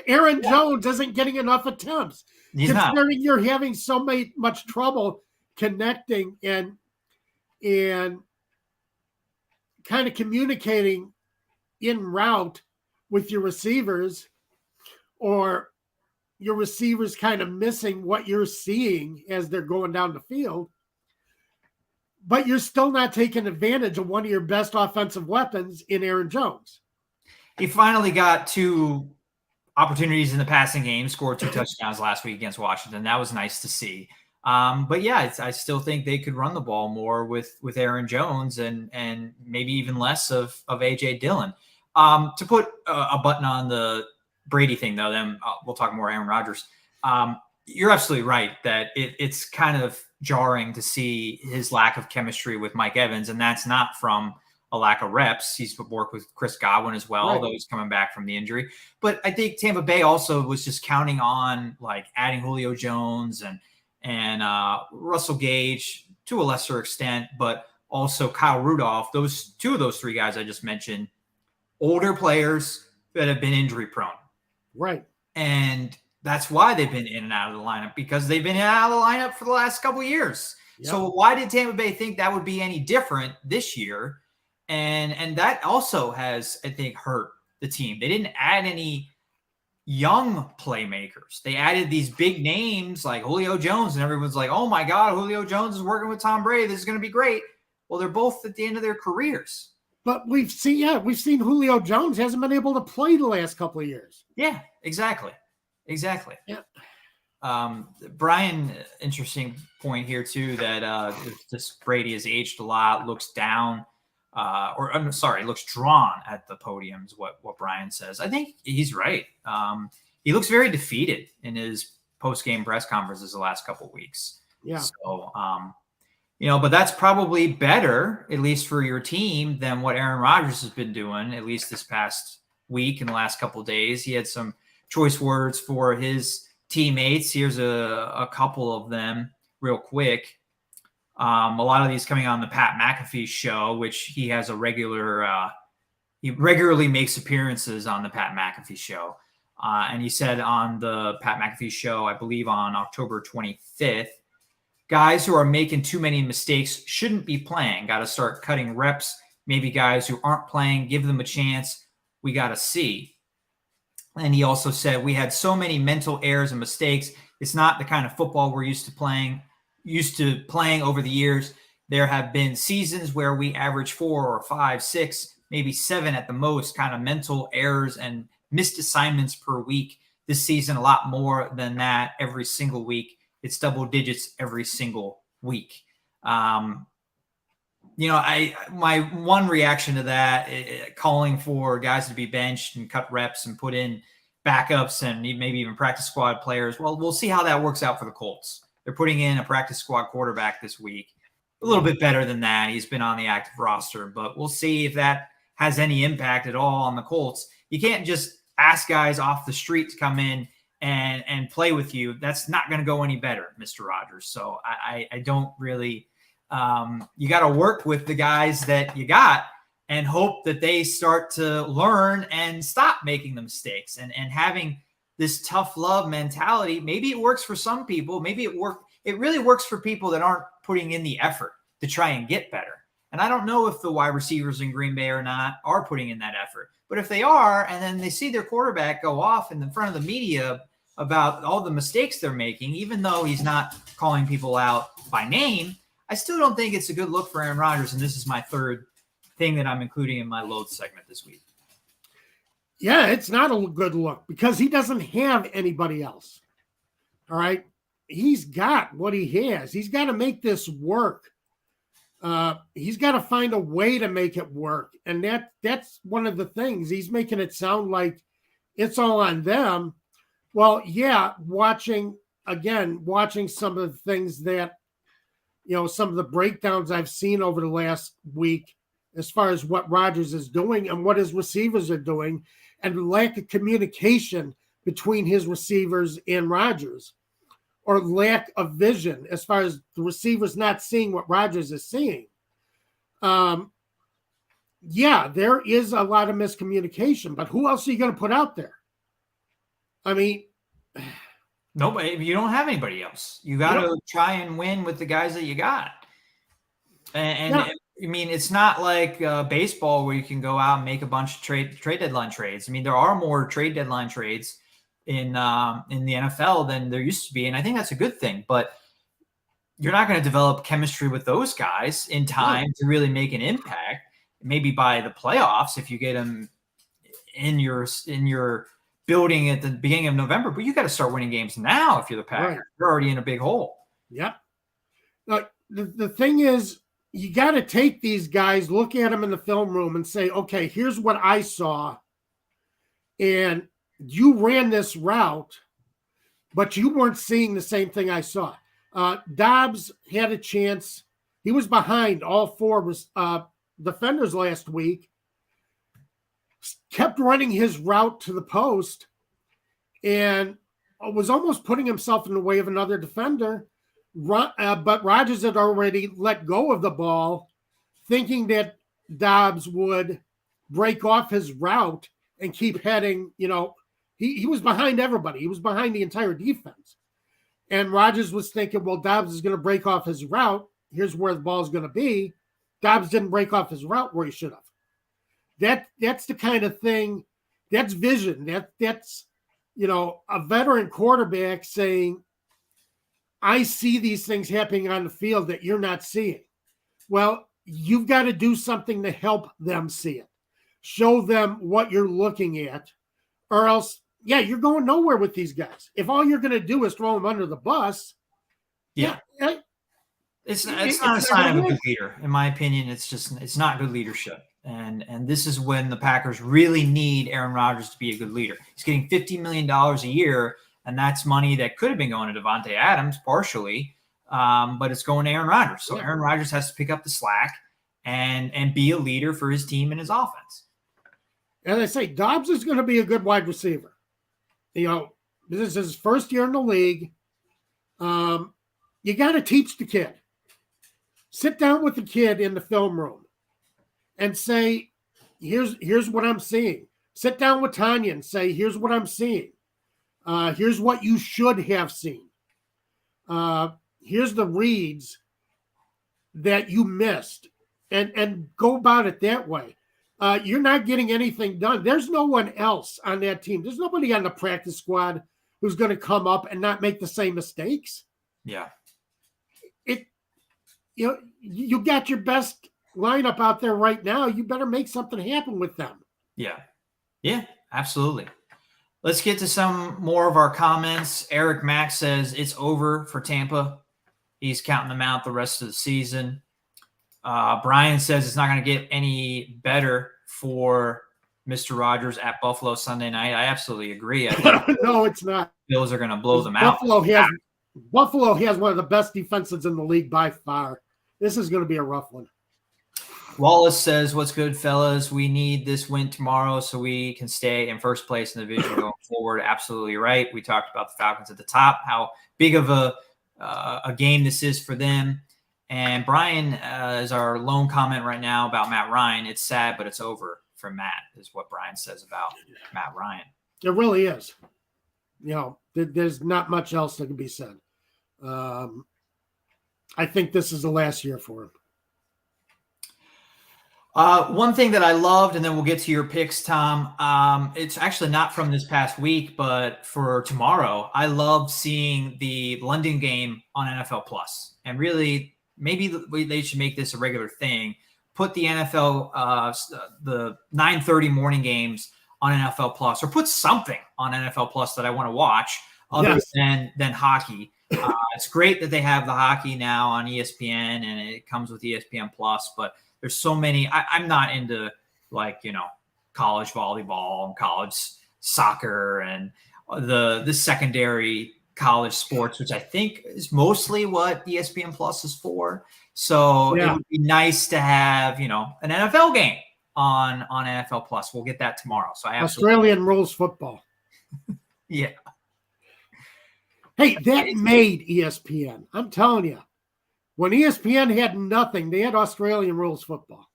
Aaron Jones isn't getting enough attempts. He's considering you're having so much trouble connecting and kind of communicating en route with your receivers, or your receivers kind of missing what you're seeing as they're going down the field, but you're still not taking advantage of one of your best offensive weapons in Aaron Jones. He finally got 2 opportunities in the passing game, scored 2 touchdowns last week against Washington. That was nice to see. But yeah, I still think they could run the ball more with Aaron Jones and maybe even less of AJ Dillon. To put a button on the Brady thing, though, then we'll talk more Aaron Rodgers. You're absolutely right that it's kind of jarring to see his lack of chemistry with Mike Evans, and that's not from a lack of reps. He's worked with Chris Godwin as well, although he's coming back from the injury. But I think Tampa Bay also was just counting on like adding Julio Jones and Russell Gage to a lesser extent, but also Kyle Rudolph. Those 2 of those 3 guys I just mentioned, older players that have been injury prone. Right. And that's why they've been in and out of the lineup, because they've been in and out of the lineup for the last couple of years. Yep. So why did Tampa Bay think that would be any different this year? And that also has, I think, hurt the team. They didn't add any young playmakers. They added these big names like Julio Jones, and everyone's like, oh my God, Julio Jones is working with Tom Brady. This is going to be great. Well, they're both at the end of their careers. But we've seen Julio Jones hasn't been able to play the last couple of years. Yeah, exactly. Yeah. Brian, interesting point here too, that this Brady has aged a lot, looks down, looks drawn at the podium is what Brian says. I think he's right. He looks very defeated in his post-game press conferences the last couple of weeks. Yeah. So, but that's probably better, at least for your team, than what Aaron Rodgers has been doing, at least this past week and the last couple of days. He had some choice words for his teammates. Here's a couple of them real quick. A lot of these coming on the Pat McAfee show, which he has he regularly makes appearances on the Pat McAfee show. And he said on the Pat McAfee show, I believe on October 25th, guys who are making too many mistakes shouldn't be playing. Got to start cutting reps. Maybe guys who aren't playing, give them a chance. We got to see. And he also said, we had so many mental errors and mistakes. It's not the kind of football we're used to playing over the years. There have been seasons where we average 4 or 5, 6, maybe 7 at the most kind of mental errors and missed assignments per week. This season, a lot more than that every single week. It's double digits every single week. My one reaction to that, calling for guys to be benched and cut reps and put in backups and maybe even practice squad players. Well, we'll see how that works out for the Colts. They're putting in a practice squad quarterback this week. A little bit better than that. He's been on the active roster, but we'll see if that has any impact at all on the Colts. You can't just ask guys off the street to come in and play with you. That's not going to go any better, Mr. Rodgers. So I don't really you got to work with the guys that you got and hope that they start to learn and stop making the mistakes and having this tough love mentality. Maybe it works for some people. Maybe it really works for people that aren't putting in the effort to try and get better. And I don't know if the wide receivers in Green Bay are putting in that effort. But if they are, and then they see their quarterback go off in front of the media about all the mistakes they're making, even though he's not calling people out by name, I still don't think it's a good look for Aaron Rodgers. And this is my third thing that I'm including in my load segment this week. Yeah, it's not a good look because he doesn't have anybody else. All right. He's got what he has. He's got to make this work. He's got to find a way to make it work. And that's one of the things. He's making it sound like it's all on them. Well, yeah, watching some of the things that, some of the breakdowns I've seen over the last week as far as what Rodgers is doing and what his receivers are doing, and the lack of communication between his receivers and Rodgers, or lack of vision as far as the receivers not seeing what Rodgers is seeing. Yeah, there is a lot of miscommunication, but who else are you going to put out there? I mean, nobody. You don't have anybody else. You got to try and win with the guys that you got. And I mean, it's not like baseball where you can go out and make a bunch of trade deadline trades. I mean, there are more trade deadline trades in the NFL than there used to be, and I think that's a good thing. But you're not going to develop chemistry with those guys in time to really make an impact. Maybe by the playoffs, if you get them in your building at the beginning of November, but you got to start winning games now. If you're the Packers, you're already in a big hole. Yep. Look, the thing is, you got to take these guys, look at them in the film room, and say, okay, here's what I saw, and you ran this route, but you weren't seeing the same thing I saw. Dobbs had a chance. He was behind all four defenders last week, kept running his route to the post, and was almost putting himself in the way of another defender. But Rodgers had already let go of the ball, thinking that Dobbs would break off his route and keep heading. He was behind everybody. He was behind the entire defense. And Rodgers was thinking, well, Dobbs is going to break off his route. Here's where the ball is going to be. Dobbs didn't break off his route where he should have. That's the kind of thing. That's vision. That's a veteran quarterback saying, I see these things happening on the field that you're not seeing. Well, you've got to do something to help them see it. Show them what you're looking at, or else, you're going nowhere with these guys. If all you're going to do is throw them under the bus, it's not a sign of a good leader. In my opinion, it's not good leadership. And this is when the Packers really need Aaron Rodgers to be a good leader. He's getting $50 million a year, and that's money that could have been going to Devontae Adams partially, but it's going to Aaron Rodgers. So Aaron Rodgers has to pick up the slack and be a leader for his team and his offense. As I say, Dobbs is going to be a good wide receiver. This is his first year in the league. You got to teach the kid. Sit down with the kid in the film room and say, here's what I'm seeing. Sit down with Tanya and say, here's what I'm seeing. Here's what you should have seen. Here's the reads that you missed, and go about it that way. You're not getting anything done. There's no one else on that team. There's nobody on the practice squad who's going to come up and not make the same mistakes. Yeah. You got your best lineup out there right now. You better make something happen with them. Yeah. Yeah, absolutely. Let's get to some more of our comments. Eric Mack says it's over for Tampa. He's counting them out the rest of the season. Brian says it's not going to get any better for Mr. Rodgers at Buffalo Sunday night. I absolutely agree. I think no, it's not. Bills are going to blow them out. Buffalo has one of the best defenses in the league by far. This is going to be a rough one. Wallace says, what's good, fellas? We need this win tomorrow so we can stay in first place in the division going forward. Absolutely right. We talked about the Falcons at the top, how big of a game this is for them. And Brian is our lone comment right now about Matt Ryan. It's sad, but it's over for Matt, is what Brian says about Matt Ryan. It really is. There's not much else that can be said. I think this is the last year for him. One thing that I loved, and then we'll get to your picks, Tom. It's actually not from this past week, but for tomorrow. I love seeing the London game on NFL Plus, and really, maybe they should make this a regular thing. Put the NFL, the 9:30 morning games on NFL Plus, or put something on NFL Plus that I want to watch. other than hockey. It's great that they have the hockey now on ESPN and it comes with ESPN Plus, but there's so many. I'm not into college volleyball and college soccer and the secondary college sports, which I think is mostly what ESPN Plus is for. So it would be nice to have, an NFL game on NFL Plus. We'll get that tomorrow. So Australian rules football. Yeah. Hey, that made ESPN. I'm telling you, when ESPN had nothing, they had Australian rules football.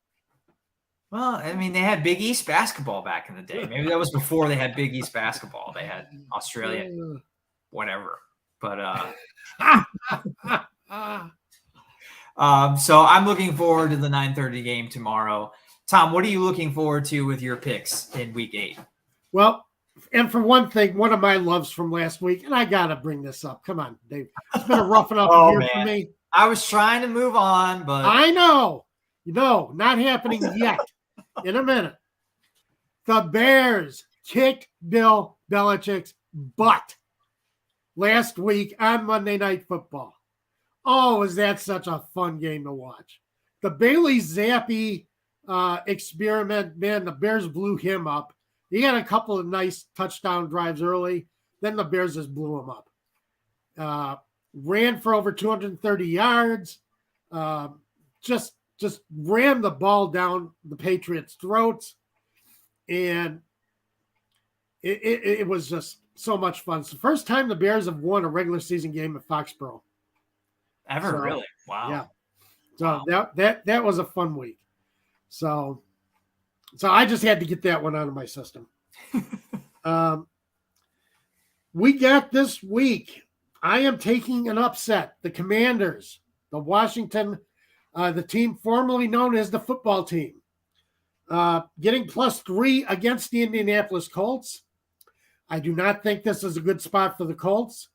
Well, I mean, they had Big East basketball back in the day. Maybe that was before they had Big East basketball. They had Australia, whatever. But so I'm looking forward to the 9:30 game tomorrow. Tom, what are you looking forward to with your picks in Week 8? Well, and for one thing, one of my loves from last week, and I got to bring this up. Come on, Dave. It's been a rough enough year for me. I was trying to move on, but I know. No, not happening yet. In a minute. The Bears kicked Bill Belichick's butt last week on Monday Night Football. Oh, is that such a fun game to watch? The Bailey Zappi experiment, man, the Bears blew him up. He had a couple of nice touchdown drives early. Then the Bears just blew him up. Ran for over 230 yards. Just rammed the ball down the Patriots' throats. And it was just so much fun. It's the first time the Bears have won a regular season game at Foxborough. Ever, really? Wow. Yeah. So that was a fun week. So I just had to get that one out of my system. We got this week. I am taking an upset. The Commanders, the Washington, the team formerly known as the football team, getting +3 against the Indianapolis Colts. I do not think this is a good spot for the Colts.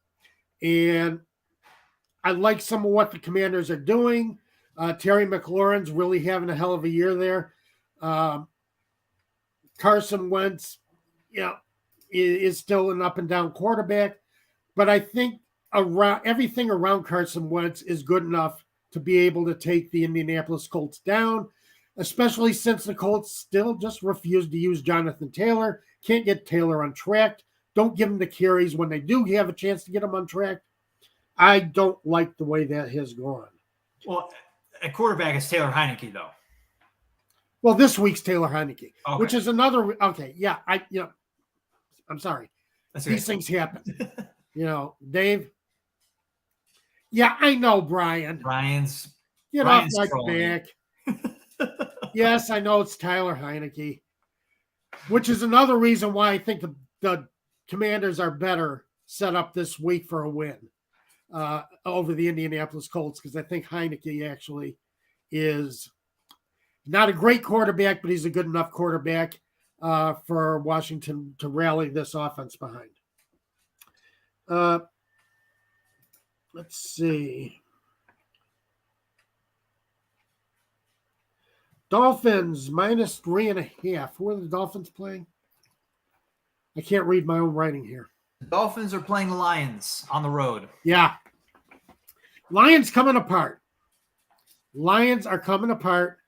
And I like some of what the Commanders are doing. Terry McLaurin's really having a hell of a year there. Carson Wentz, is still an up and down quarterback, but I think everything around Carson Wentz is good enough to be able to take the Indianapolis Colts down, especially since the Colts still just refuse to use Jonathan Taylor. Can't get Taylor on track. Don't give him the carries when they do have a chance to get him on track. I don't like the way that has gone. Well, a quarterback is Taylor Heineke, though. Well, this week's Taylor Heineke, okay. Which is another. Okay, yeah, I'm sorry. That's These things happen. Dave. Yeah, I know, Brian. Brian's off my back. Yes, I know it's Tyler Heineke, which is another reason why I think the Commanders are better set up this week for a win over the Indianapolis Colts, because I think Heineke actually is not a great quarterback, but he's a good enough quarterback for Washington to rally this offense behind. Let's see. Dolphins -3.5. Who are the Dolphins playing? I can't read my own writing here. The Dolphins are playing the Lions on the road. Yeah. Lions coming apart. Lions are coming apart.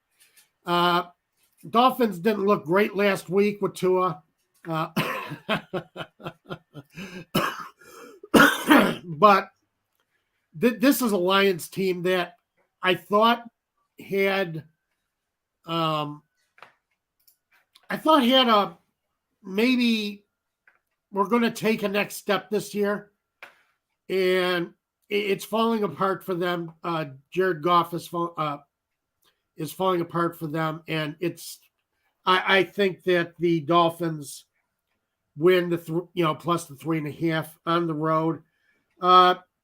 Dolphins didn't look great last week with Tua. But this is a Lions team that I thought had maybe we're going to take a next step this year, and it's falling apart for them. Jared Goff is falling apart for them, and I think that the Dolphins win plus the 3.5 on the road.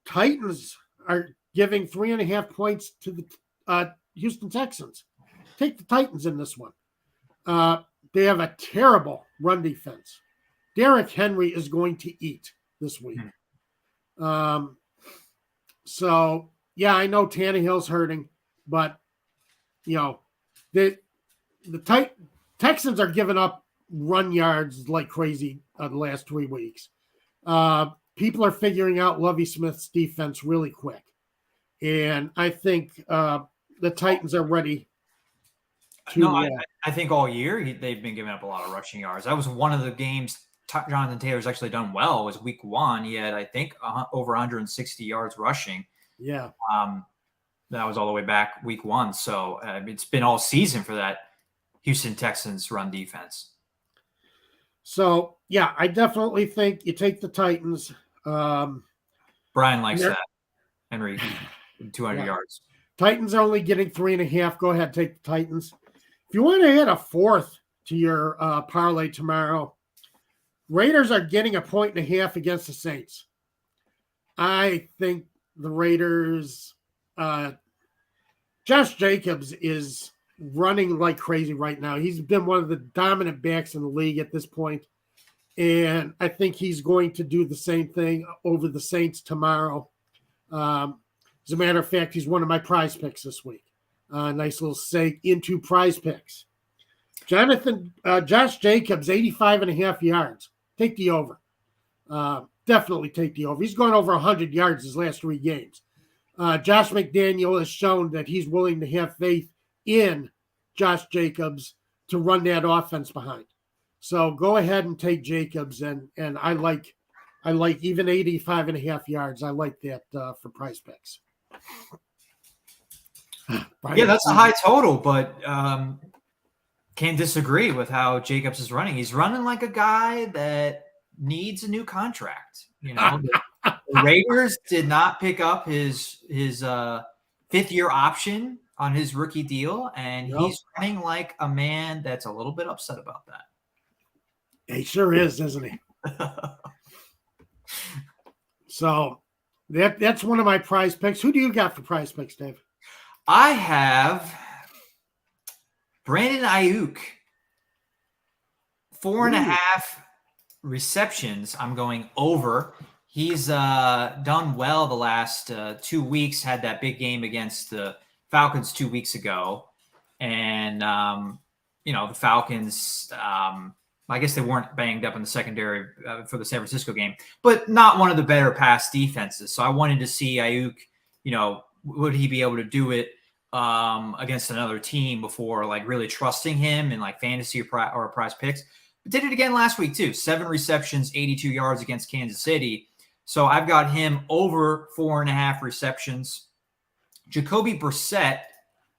Titans are giving 3.5 points to the Houston Texans. Take the Titans in this one. They have a terrible run defense. Derrick Henry is going to eat this week. So, yeah, I know Tannehill's hurting, but, the Texans are giving up run yards like crazy the last 3 weeks. people are figuring out Lovie Smith's defense really quick. And I think the Titans are ready to. No, I think all year they've been giving up a lot of rushing yards. That was one of the games Jonathan Taylor's actually done well. Was week 1. He had, I think, over 160 yards rushing. Yeah. That was all the way back week 1. So it's been all season for that Houston Texans run defense. So, yeah, I definitely think you take the Titans. Brian likes that. Henry, 200 yards. Titans are only getting 3.5. Go ahead, take the Titans. If you want to add a 4th to your parlay tomorrow, Raiders are getting 1.5 against the Saints. I think the Raiders, Josh Jacobs is running like crazy right now. He's been one of the dominant backs in the league at this point, and I think he's going to do the same thing over the Saints tomorrow. As a matter of fact, he's one of my prize picks this week. Nice little seg into prize picks. Josh Jacobs, 85.5 yards. Take the over. Definitely take the over. He's gone over 100 yards his last 3 games. Josh McDaniel has shown that he's willing to have faith in Josh Jacobs to run that offense behind. So go ahead and take Jacobs, and I like even 85.5 yards. I like that for prize picks. Yeah, that's a high total, but can't disagree with how Jacobs is running. He's running like a guy that needs a new contract. You know, the Raiders did not pick up his 5th-year option on his rookie deal, and he's running like a man that's a little bit upset about that. He sure is, isn't he? So that's one of my prize picks. Who do you got for prize picks, Dave? I have Brandon Ayuk, 4.5 receptions. I'm going over. He's done well the last 2 weeks, had that big game against the Falcons 2 weeks ago. And, the Falcons, I guess they weren't banged up in the secondary for the San Francisco game, but not one of the better pass defenses. So I wanted to see Ayuk, would he be able to do it against another team before like really trusting him in like fantasy or prize picks. But did it again last week too. 7 receptions, 82 yards against Kansas City. So I've got him over 4.5 receptions. Jacoby Brissett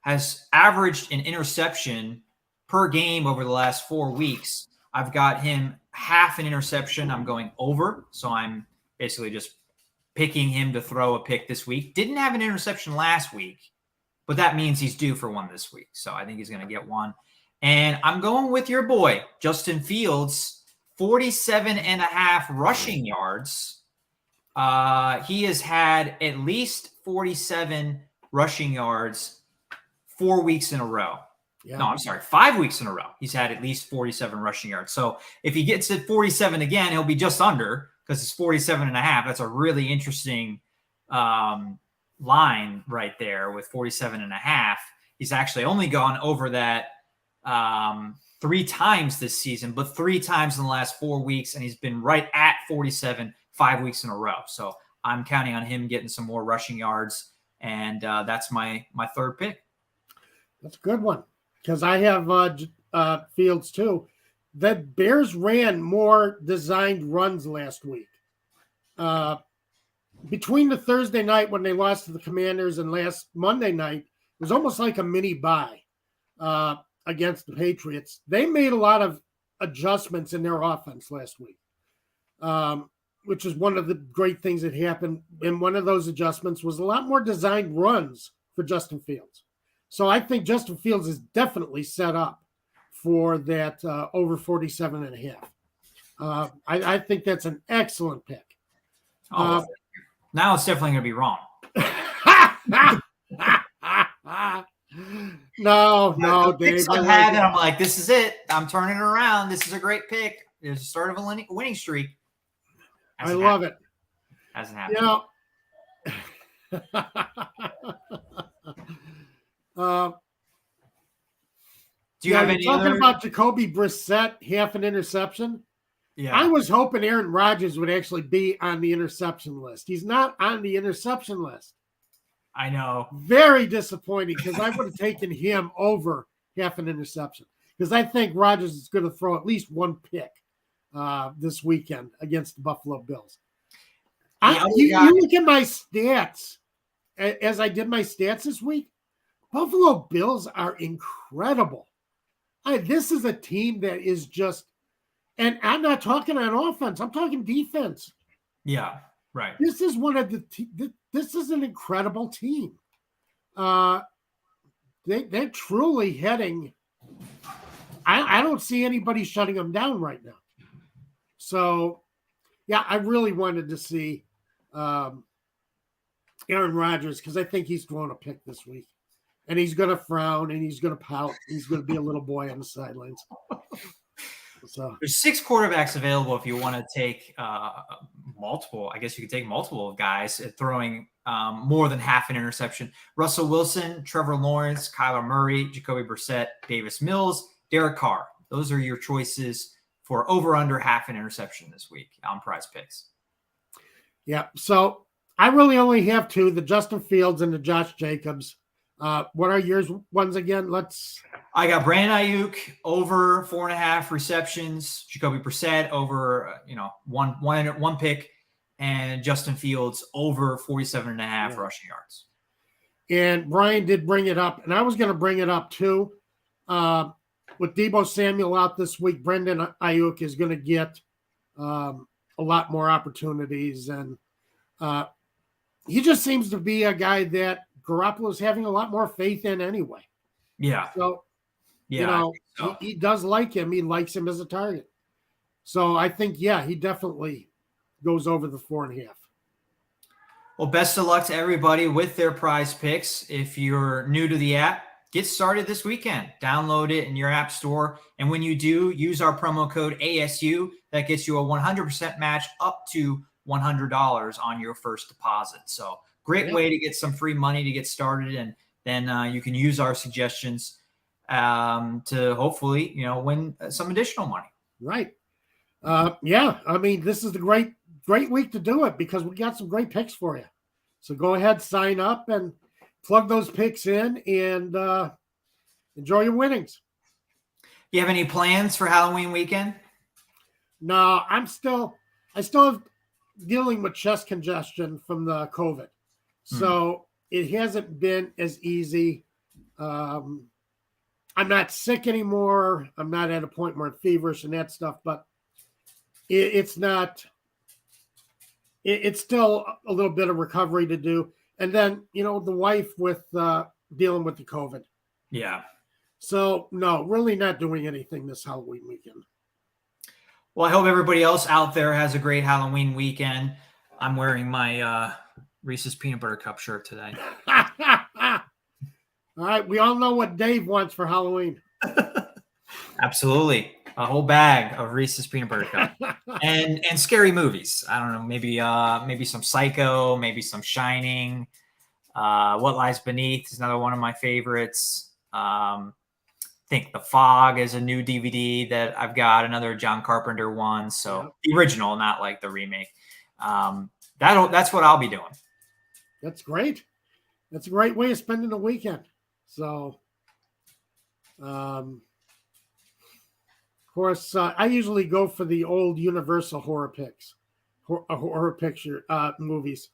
has averaged an interception per game over the last 4 weeks. I've got him half an interception. I'm going over. So I'm basically just picking him to throw a pick this week. Didn't have an interception last week, but that means he's due for one this week. So I think he's going to get one. And I'm going with your boy, Justin Fields, 47.5 rushing yards. He has had at least 47 rushing yards 4 weeks in a row. Yeah. No, I'm sorry, 5 weeks in a row. He's had at least 47 rushing yards. So if he gets at 47 again, he'll be just under because it's 47.5. That's a really interesting line right there with 47.5. He's actually only gone over that 3 times this season, but 3 times in the last 4 weeks, and he's been right at 47 5 weeks in a row. So I'm counting on him getting some more rushing yards, and that's my third pick. That's a good one because I have Fields too. The Bears ran more designed runs last week. Between the Thursday night when they lost to the Commanders and last Monday night, it was almost like a mini bye against the Patriots. They made a lot of adjustments in their offense last week, which is one of the great things that happened. And one of those adjustments was a lot more designed runs for Justin Fields. So I think Justin Fields is definitely set up for that over 47.5. I think that's an excellent pick. Now it's definitely going to be wrong. No, Dave. I've had it. I'm like, this is it. I'm turning it around. This is a great pick. It's the start of a winning streak. I love it. Hasn't happened. Do you have any talking about Jacoby Brissett, half an interception? Yeah. I was hoping Aaron Rodgers would actually be on the interception list. He's not on the interception list. I know. Very disappointing because I would have taken him over half an interception because I think Rodgers is going to throw at least one pick this weekend against the Buffalo Bills. You look at my stats as I did my stats this week. Buffalo Bills are incredible. This is a team that is just, and I'm not talking on offense. I'm talking defense. Yeah, right. This is this is an incredible team. They're truly heading. I don't see anybody shutting them down right now. So, yeah, I really wanted to see Aaron Rodgers because I think he's throwing a pick this week. And he's going to frown and he's going to pout. He's going to be a little boy on the sidelines. So there's 6 quarterbacks available if you want to take multiple. I guess you could take multiple guys at throwing more than half an interception. Russell Wilson, Trevor Lawrence, Kyler Murray, Jacoby Brissett, Davis Mills, Derek Carr. Those are your choices for over under half an interception this week on Prize Picks. Yeah. So I really only have 2, the Justin Fields and the Josh Jacobs. What are yours ones again? I got Brandon Ayuk over 4.5 receptions, Jacoby Brissett over one pick, and Justin Fields over 47.5 rushing yards. And Brian did bring it up, and I was going to bring it up too. With Deebo Samuel out this week, Brandon Ayuk is going to get a lot more opportunities, and he just seems to be a guy that Garoppolo's having a lot more faith in anyway. Yeah. So, he does like him. He likes him as a target. So I think, he definitely goes over the 4.5. Well, best of luck to everybody with their Prize Picks. If you're new to the app, get started this weekend. Download it in your app store. And when you do, use our promo code ASU. That gets you a 100% match up to $100 on your first deposit. So great way to get some free money to get started. And then you can use our suggestions to hopefully, win some additional money. Right. I mean, this is the great week to do it because we got some great picks for you. So go ahead, sign up and plug those picks in and enjoy your winnings. You have any plans for Halloween weekend? No, I still have dealing with chest congestion from the COVID. So it hasn't been as easy. I'm not sick anymore. I'm not at a point where I'm feverish and that stuff, but it's not. It's still a little bit of recovery to do. And then, the wife with dealing with the COVID. Yeah. So, no, really not doing anything this Halloween weekend. Well, I hope everybody else out there has a great Halloween weekend. I'm wearing my Reese's Peanut Butter Cup shirt today. All right. We all know what Dave wants for Halloween. Absolutely. A whole bag of Reese's Peanut Butter Cup and scary movies. I don't know. Maybe some Psycho, maybe some Shining. What Lies Beneath is another one of my favorites. I think The Fog is a new DVD that I've got, another John Carpenter one. So the original, not like the remake. That's what I'll be doing. That's great. That's a great way of spending the weekend. So, of course, I usually go for the old Universal horror picture movies.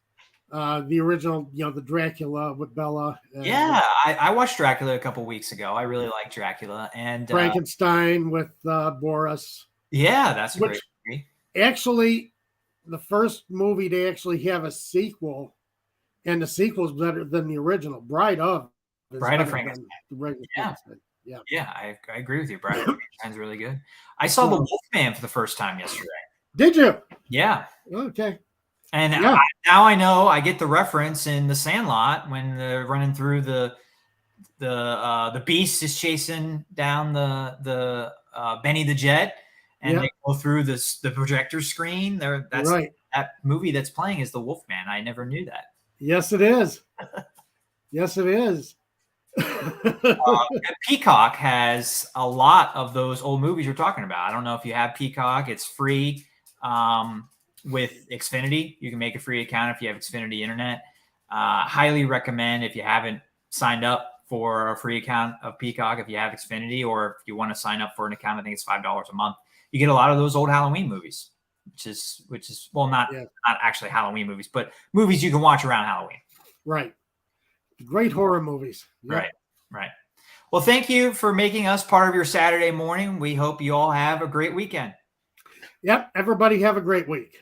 The original, the Dracula with Bella. I watched Dracula a couple weeks ago. I really like Dracula. And Frankenstein with Boris. Yeah, that's a great movie. Actually, the first movie to actually have a sequel, and the sequel is better than the original. Bride of Frankenstein. Yeah, I agree with you. Bride of Frankenstein's really good. I saw The Wolfman for the first time yesterday. Did you? Yeah. Okay. And now I know I get the reference in The Sandlot when they're running through the beast is chasing down the Benny the Jet, and they go through the projector screen. That's right. That movie that's playing is The Wolfman. I never knew that. Yes, it is. Yes, it is. And Peacock has a lot of those old movies you're talking about. I don't know if you have Peacock. It's free with Xfinity. You can make a free account if you have Xfinity Internet. Highly recommend if you haven't signed up for a free account of Peacock, if you have Xfinity, or if you want to sign up for an account, I think it's $5 a month. You get a lot of those old Halloween movies, which is well, not actually Halloween movies, but movies you can watch around Halloween. Right. Great horror movies. Yep. Right. Well, thank you for making us part of your Saturday morning. We hope you all have a great weekend. Yep. Everybody have a great week.